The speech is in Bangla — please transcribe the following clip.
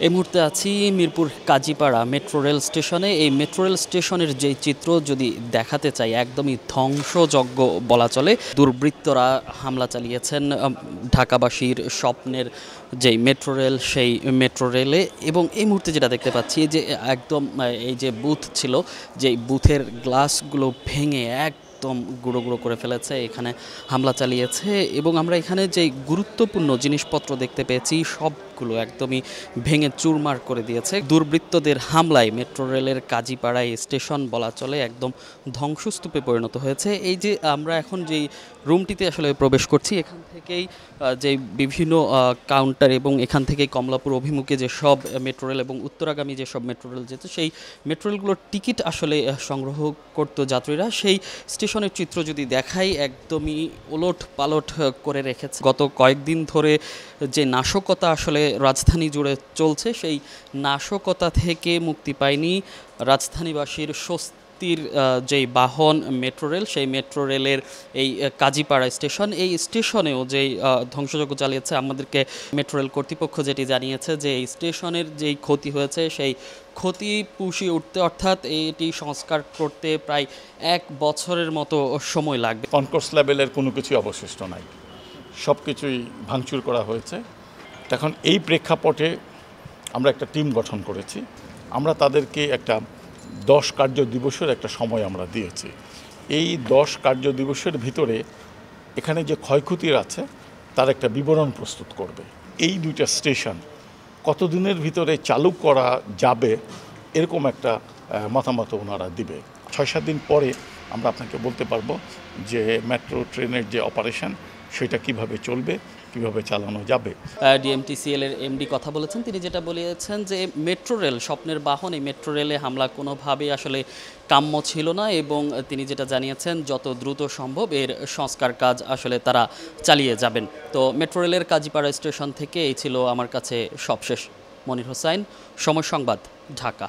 এই মুহূর্তে আছি মিরপুর কাজীপাড়া মেট্রো রেল স্টেশনে। এই মেট্রো রেল স্টেশনের যে চিত্র যদি দেখাতে চাই, একদমই ধ্বংসযজ্ঞ বলা চলে। দুর্বৃত্তরা হামলা চালিয়েছেন ঢাকাবাসীর স্বপ্নের যেই মেট্রো রেল, সেই মেট্রো রেলে। এবং এই মুহূর্তে যেটা দেখতে পাচ্ছি যে একদম এই যে বুথ ছিল, যেই বুথের গ্লাসগুলো ভেঙে একদম গুঁড়ো গুঁড়ো করে ফেলেছে, এখানে হামলা চালিয়েছে। এবং আমরা এখানে যে গুরুত্বপূর্ণ জিনিসপত্র দেখতে পেয়েছি সবগুলো একদমই ভেঙে চুরমার করে দিয়েছে। দুর্বৃত্তদের হামলায় মেট্রো রেলের কাজীপাড়ায় স্টেশন বলা চলে একদম ধ্বংসস্তূপে পরিণত হয়েছে। এই যে আমরা এখন যেই রুমটিতে আসলে প্রবেশ করছি, এখান থেকেই যে বিভিন্ন কাউন্টার এবং এখান থেকেই কমলাপুর অভিমুখে যে সব মেট্রো রেল এবং উত্তরাগামী যে সব মেট্রো রেল যেত, সেই মেট্রো রেলগুলোর টিকিট আসলে সংগ্রহ করতো যাত্রীরা। সেই স্টেশনের চিত্র যদি দেখাই, একদমই ওলট পালট করে রেখেছে। গত কয়েকদিন ধরে যে নাশকতা আসলে রাজধানী জুড়ে চলছে, সেই নাশকতা থেকে মুক্তি পায়নি রাজধানীবাসীর স্বস্তির যেই বাহন মেট্রো রেল, সেই মেট্রো রেলের এই কাজীপাড়া স্টেশন। এই স্টেশনেও যেই ধ্বংসযজ্ঞ চালিয়েছে, আমাদেরকে মেট্রো রেল কর্তৃপক্ষ যেটি জানিয়েছে যে এই স্টেশনের যেই ক্ষতি হয়েছে, সেই ক্ষতি পুষিয়ে উঠতে, অর্থাৎ এটি সংস্কার করতে প্রায় 1 বছরের মতো সময় লাগবে। কনকোর্স লেভেলের কোনো কিছুই অবশিষ্ট নাই, সব কিছুই ভাঙচুর করা হয়েছে। এখন এই প্রেক্ষাপটে আমরা একটা টিম গঠন করেছি। আমরা তাদেরকে একটা 10 কার্য দিবসের একটা সময় আমরা দিয়েছি। এই 10 কার্য দিবসের ভিতরে এখানে যে ক্ষয়ক্ষতির আছে তার একটা বিবরণ প্রস্তুত করবে। এই দুইটা স্টেশন কতদিনের ভিতরে চালু করা যাবে এরকম একটা মতামত ওনারা দিবে। 6-7 দিন পরে আমরা আপনাকে বলতে পারবো যে মেট্রো ট্রেনের যে অপারেশন সেটা কিভাবে চলবে, কিভাবে চালানো যাবে। ডিএমটিসিএল এর এমডি কথা বলেছেন, তিনি যেটা বলেছেন যে মেট্রো রেল স্বপ্নের বাহন, এই মেট্রো রেলে হামলা কোনোভাবেই আসলে কাম্য ছিল না। এবং তিনি যেটা জানিয়েছেন যত দ্রুত সম্ভব এর সংস্কার কাজ আসলে তারা চালিয়ে যাবেন। তো মেট্রো রেলের কাজীপাড়া স্টেশন থেকে এই ছিল আমার কাছে সবশেষ। মনির হোসাইন, সময় সংবাদ, ঢাকা।